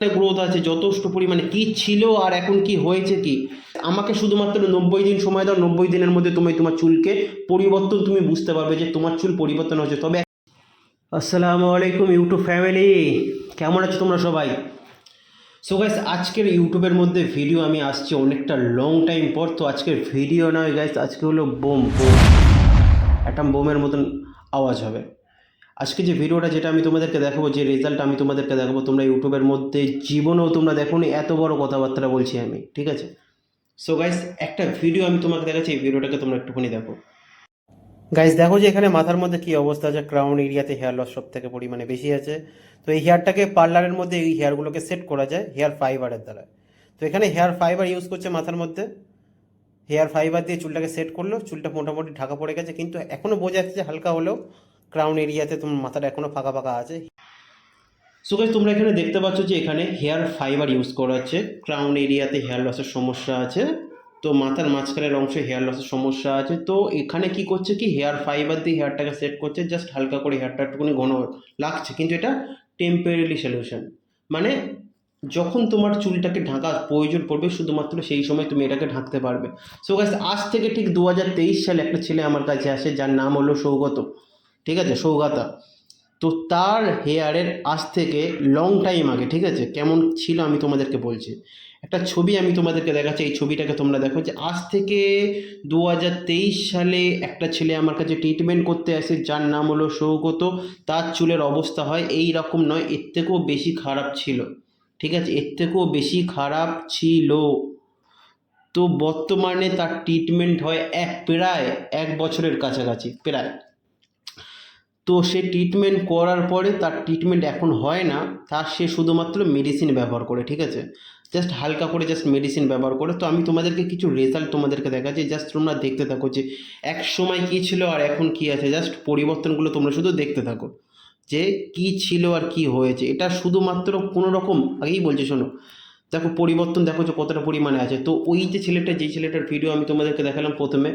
Growth আছে, যথেষ্ট পরিমাণে কি ছিল আর এখন কি হয়েছে কি। আমাকে শুধুমাত্র 90 দিন সময় দাও, 90 দিনের মধ্যে তুমি তোমার চুলকে পরিবর্তন তুমি বুঝতে পারবে যে তোমার চুল পরিবর্তন হচ্ছে। তবে আসসালামু আলাইকুম ইউটিউব ফ্যামিলি, কেমন আছো তোমরা সবাই? সো গাইস, আজকের ইউটিউবের মধ্যে ভিডিও আমি আসছি অনেকটা লং টাইম পর। তো আজকের ভিডিও নয় গাইস, আজকে হলো বোম বোম, অ্যাটম বোমের মতন আওয়াজ হবে আজকে যে ভিডিওটা, যেটা আমি তোমাদেরকে দেখাবো, যে রেজাল্ট আমি তোমাদেরকে দেখাবো, তোমরা ইউটিউবের মধ্যে জীবনেও তোমরা দেখোনি এত বড় কথাবার্তা বলছি আমি, ঠিক আছে? সো গাইস, একটা ভিডিও আমি তোমাকে দেখাচ্ছি, এই ভিডিওটাকে তোমরা একটুখানি দেখো। গাইস দেখো যে এখানে মাথার মধ্যে কি অবস্থা আছে, ক্রাউন এরিয়াতে হেয়ার লস সব থেকে পরিমাণে বেশি আছে। তো এই হেয়ারটাকে পার্লারের মধ্যে এই হেয়ারগুলোকে সেট করা যায় হেয়ার ফাইবারের দ্বারা। তো এখানে হেয়ার ফাইবার ইউজ করছে মাথার মধ্যে, হেয়ার ফাইবার দিয়ে চুলটাকে সেট করলো, চুলটা মোটামুটি ঢাকা পড়ে গেছে, কিন্তু এখনও বোঝা যাচ্ছে যে হালকা হলেও ক্রাউন এরিয়াতে তোমার মাথাটা এখনও ফাঁকা ফাঁকা আছে। সো গাইস, তোমরা এখানে দেখতে পাচ্ছ যে এখানে হেয়ার ফাইবার ইউজ করা হচ্ছে, ক্রাউন এরিয়াতে হেয়ার লসের সমস্যা আছে, তো মাথার মাঝখানের অংশে হেয়ার লসের সমস্যা আছে। তো এখানে কি করছে কি, হেয়ার ফাইবার দিয়ে হেয়ারটাকে সেট করছে, জাস্ট হালকা করে হেয়ারটা একটুখানি ঘন লাগছে, কিন্তু এটা টেম্পোরারি সলিউশন। মানে যখন তোমার চুলটাকে ঢাকা প্রয়োজন পড়বে শুধুমাত্র সেই সময় তুমি এটাকে ঢাকতে পারবে। সো গাইস, আজ থেকে ঠিক 2023 সালে একটা ছেলে আমার কাছে আসে, যার নাম হলো সৌগত, ঠিক আছে, সৌগাতা। তো তার হেয়ারের আজ থেকে লং টাইম আগে, ঠিক আছে, কেমন ছিল আমি তোমাদেরকে বলছি। একটা ছবি আমি তোমাদেরকে দেখাচ্ছি, এই ছবিটাকে তোমরা দেখো যে আজ থেকে 2023 সালে একটা ছেলে আমার কাছে ট্রিটমেন্ট করতে আসে, যার নাম হলো সৌগত। তার চুলের অবস্থা হয় এই রকম নয়, এর থেকেও বেশি খারাপ ছিল, ঠিক আছে, এর থেকেও বেশি খারাপ ছিল। তো বর্তমানে তার ট্রিটমেন্ট হয় প্রায় 1 বছরের কাছাকাছি প্রায়। তো সে ট্রিটমেন্ট করার পরে তার ট্রিটমেন্ট এখন হয় না, তার সে শুধুমাত্র মেডিসিন ব্যবহার করে, ঠিক আছে, জাস্ট হালকা করে জাস্ট মেডিসিন ব্যবহার করে। তো আমি তোমাদেরকে কিছু রেজাল্ট তোমাদেরকে দেখাচ্ছি, জাস্ট তোমরা দেখতে থাকো যে এক সময় কী ছিল আর এখন কী আছে, জাস্ট পরিবর্তনগুলো তোমরা শুধু দেখতে থাকো যে কী ছিল আর কি হয়েছে। এটা শুধুমাত্র কোনো রকম, আগেই বলছি শোনো, দেখো পরিবর্তন দেখো যে কতটা পরিমাণে আছে। তো ওই যে ছেলেটা, যেই ছেলেটার ভিডিও আমি তোমাদেরকে দেখালাম প্রথমে,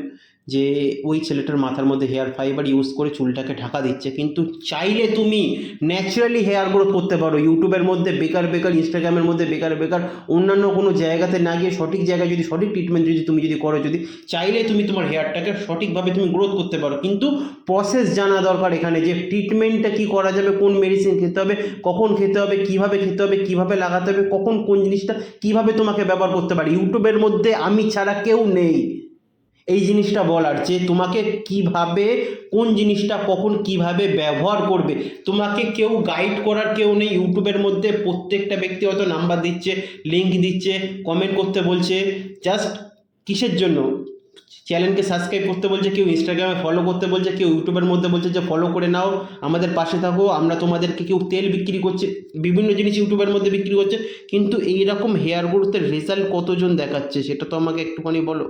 যে ওই ছেলেটার মাথার মধ্যে হেয়ার ফাইবার ইউজ করে চুলটাকে ঢাকা দিচ্ছে, কিন্তু চাইলে তুমি ন্যাচারালি হেয়ার গ্রোথ করতে পারো। ইউটিউবের মধ্যে বেকার বেকার, ইনস্টাগ্রামের মধ্যে বেকার বেকার, অন্যান্য কোনো জায়গাতে না গিয়ে সঠিক জায়গায় যদি সঠিক ট্রিটমেন্ট যদি তুমি যদি করো, যদি চাইলে তুমি তোমার হেয়ারটাকে সঠিকভাবে তুমি গ্রোথ করতে পারো। কিন্তু প্রসেস জানা দরকার এখানে, যে ট্রিটমেন্টটা কী করা যাবে, কোন মেডিসিন খেতে হবে, কখন খেতে হবে, কিভাবে খেতে হবে, কিভাবে লাগাতে হবে, কখন কোন জিনিসটা কিভাবে তোমাকে ব্যবহার করতে পারে। ইউটিউবের মধ্যে আমি ছাড়া কেউ নেই এই জিনিসটা বলার, যে তোমাকে কিভাবে কোন জিনিসটা কখন কিভাবে ব্যবহার করবে। তোমাকে কেউ গাইড করার কেউ নেই ইউটিউবের মধ্যে। প্রত্যেকটা ব্যক্তি হয়তো নাম্বার দিচ্ছে, লিঙ্ক দিচ্ছে, কমেন্ট করতে বলছে, জাস্ট কিসের জন্য? চ্যানেলকে সাবস্ক্রাইব করতে বলছে, কেউ ইনস্টাগ্রামে ফলো করতে বলছে, কেউ ইউটিউবের মধ্যে বলছে যে ফলো করে নাও, আমাদের পাশে থাকো, আমরা তোমাদেরকে, কেউ তেল বিক্রি করছে, বিভিন্ন জিনিস ইউটিউবের মধ্যে বিক্রি করছে। কিন্তু এইরকম হেয়ার গ্রোথের রেজাল্ট কতজন দেখাচ্ছে সেটা তো আমাকে একটুখানি বলো।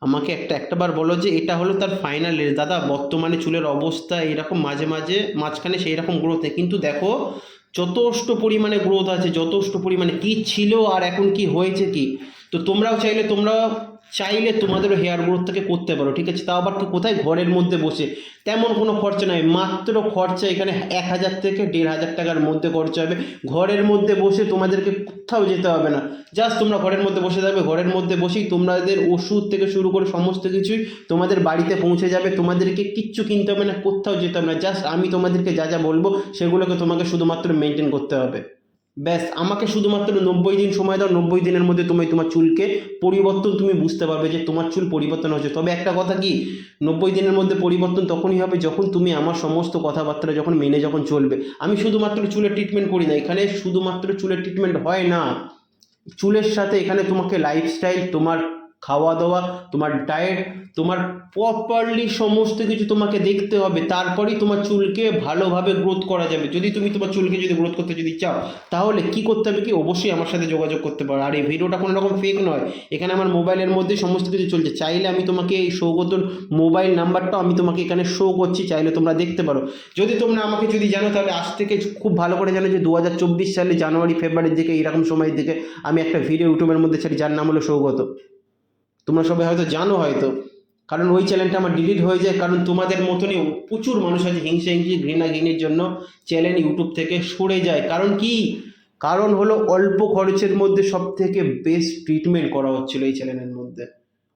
আমাকে একটাবার বলো যে এটা হলো তার ফাইনাল রেজাল্ট। দাদা, বর্তমানে চুলের অবস্থা এরকম, মাঝে মাঝে মাঝখানে সেই রকম গ্রোথ নেই, কিন্তু দেখো যথেষ্ট পরিমাণে গ্রোথ আছে, যথেষ্ট পরিমাণে কি ছিল আর এখন কি হয়েছে কি। তো তোমরাও চাইলে তোমাদেরও হেয়ার গ্রোথটাকে করতে পারো, ঠিক আছে, তাও আবার কোথায়, ঘরের মধ্যে বসে। তেমন কোনো খরচা নয়, মাত্র খরচা এখানে 1000 থেকে 1500 টাকার মধ্যে খরচা হবে। ঘরের মধ্যে বসে, তোমাদেরকে কোথাও যেতে হবে না, জাস্ট তোমরা ঘরের মধ্যে বসে যাবে, ঘরের মধ্যে বসেই তোমাদের ওষুধ থেকে শুরু করে সমস্ত কিছুই তোমাদের বাড়িতে পৌঁছে যাবে। তোমাদেরকে কিচ্ছু কিনতে হবে না, কোথাও যেতে হবে না, জাস্ট আমি তোমাদেরকে যা যা বলবো সেগুলোকে তোমাকে শুধুমাত্র মেনটেন করতে হবে। ব্যাস, আমাকে শুধুমাত্র 90 দিন সময় দাও, 90 দিনের মধ্যে তুমি তোমার চুলকে পরিবর্তন তুমি বুঝতে পারবে যে তোমার চুল পরিবর্তন হচ্ছে। তবে একটা কথা কি, 90 দিনের মধ্যে পরিবর্তন তখনই হবে যখন তুমি আমার সমস্ত কথাবার্তা যখন মেনে যখন চলবে। আমি শুধুমাত্র চুলের ট্রিটমেন্ট করি না, এখানে শুধুমাত্র চুলের ট্রিটমেন্ট হয় না, চুলের সাথে এখানে তোমাকে লাইফস্টাইল, তোমার খাওয়া দাওয়া, তোমার ডায়েট, তোমার প্রপারলি সমস্ত কিছু তোমাকে দেখতে হবে, তারপরেই তোমার চুলকে ভালোভাবে গ্রোথ করা যাবে। যদি তুমি তোমার চুলকে যদি গ্রোথ করতে যদি চাও, তাহলে কি করতে হবে কি, অবশ্যই আমার সাথে যোগাযোগ করতে পারো। আর এই ভিডিওটা কোনো রকম ফেক নয়, এখানে আমার মোবাইলের মধ্যে সমস্ত কিছু চলছে। চাইলে আমি তোমাকে এই সৌগতর মোবাইল নাম্বারটাও আমি তোমাকে এখানে শো করছি, চাইলে তোমরা দেখতে পারো। যদি তোমরা আমাকে যদি জানো, তাহলে আজ থেকে খুব ভালো করে জানো যে 2024 সালে জানুয়ারি ফেব্রুয়ারির দিকে, এইরকম সময়ের দিকে আমি একটা ভিডিও ইউটিউবের মধ্যে ছাড়ি, যার নাম হলো সৌগত। তোমরা সবাই হয়তো জানো হয়তো, কারণ ওই চ্যানেলটা আমার ডিলিট হয়ে যায়, কারণ তোমাদের মতনই প্রচুর মানুষ আছে হিংসা হিংসি ঘৃণা ঘৃণির জন্য চ্যানেল ইউটিউব থেকে সরে যায়। কারণ কি? কারণ হলো অল্প খরচের মধ্যে সব থেকে বেস্ট ট্রিটমেন্ট করা হচ্ছিল এই চ্যানেলের মধ্যে,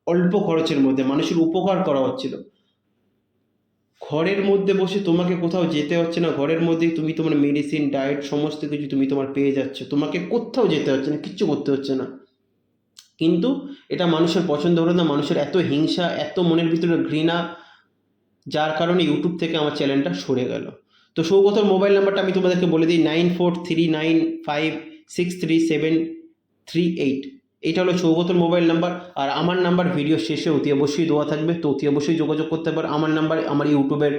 অল্প খরচের মধ্যে মানুষের উপকার করা হচ্ছিল। ঘরের মধ্যে বসে তোমাকে কোথাও যেতে হচ্ছে না, ঘরের মধ্যেই তুমি তোমার মেডিসিন ডায়েট সমস্ত কিছু তুমি তোমার পেয়ে যাচ্ছ, তোমাকে কোথাও যেতে হচ্ছে না, কিচ্ছু করতে হচ্ছে না। কিন্তু এটা মানুষের পছন্দ হলো না, মানুষের এত হিংসা, এত মনের ভিতরে ঘৃণা, যার কারণে ইউটিউব থেকে আমার চ্যানেলটা সরে গেল। তো সৌগতর মোবাইল নাম্বারটা আমি তোমাদেরকে বলে দিই, 9439563738। এটা হলো সৌগতর মোবাইল নাম্বার। আর আমার নাম্বার ভিডিও শেষে অতি অবশ্যই দেওয়া থাকবে, তো অতি অবশ্যই যোগাযোগ করতে পারো। আমার নাম্বার আমার ইউটিউবের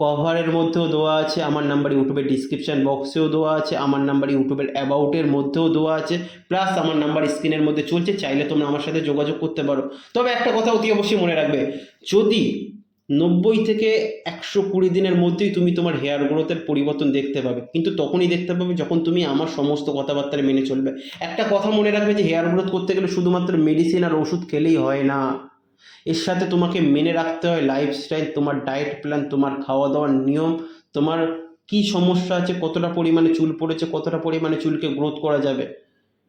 কভারের মধ্যেও দেওয়া আছে, আমার নাম্বার ইউটিউবের ডিসক্রিপশান বক্সেও দেওয়া আছে, আমার নাম্বার ইউটিউবের অ্যাবাউটের মধ্যেও দেওয়া আছে, প্লাস আমার নাম্বার স্ক্রিনের মধ্যে চলছে, চাইলে তোমরা আমার সাথে যোগাযোগ করতে পারো। তবে একটা কথা অতি অবশ্যই মনে রাখবে, যদি 90 থেকে 120 দিনের মধ্যেই তুমি তোমার হেয়ার গ্রোথের পরিবর্তন দেখতে পাবে, কিন্তু তখনই দেখতে পাবে যখন তুমি আমার সমস্ত কথাবার্তা মেনে চলবে। একটা কথা মনে রাখবে যে হেয়ার গ্রোথ করতে গেলে শুধুমাত্র মেডিসিন আর ওষুধ খেলেই হয় না, এর সাথে তোমাকে মেনে রাখতে হয় লাইফস্টাইল, তোমার ডায়েট প্ল্যান, তোমার খাওয়া দাওয়ার নিয়ম, তোমার কি সমস্যা আছে, কতটা পরিমাণে চুল পড়েছে, কতটা পরিমাণে চুলকে গ্রোথ করা যাবে,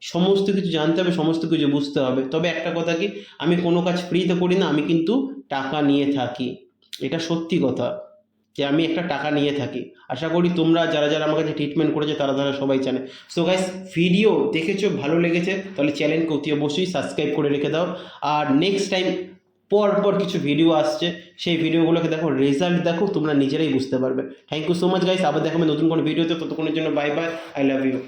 সমস্ত কিছু জানতে হবে, সমস্ত কিছু বুঝতে হবে। তবে একটা কথা কি, আমি কোনো কাজ ফ্রিতে করি না, আমি কিন্তু টাকা নিয়ে থাকি, এটা সত্যি কথা যে আমি একটা টাকা নিয়ে থাকি। আশা করি তোমরা যারা যারা আমার কাছে ট্রিটমেন্ট করেছে তারা তারা সবাই জানে। সো গাইস, ভিডিও দেখেছো, ভালো লেগেছে, তাহলে চ্যানেলকে অতি অবশ্যই সাবস্ক্রাইব করে রেখে দাও। আর নেক্সট টাইম পর পর কিছু ভিডিও আসছে, সেই ভিডিওগুলোকে দেখো, রেজাল্ট দেখো, তোমরা নিজেরাই বুঝতে পারবে। Thank you so much guys, আবার দেখাবে নতুন কোনো ভিডিওতে, ততক্ষণের জন্য bye bye, I love you.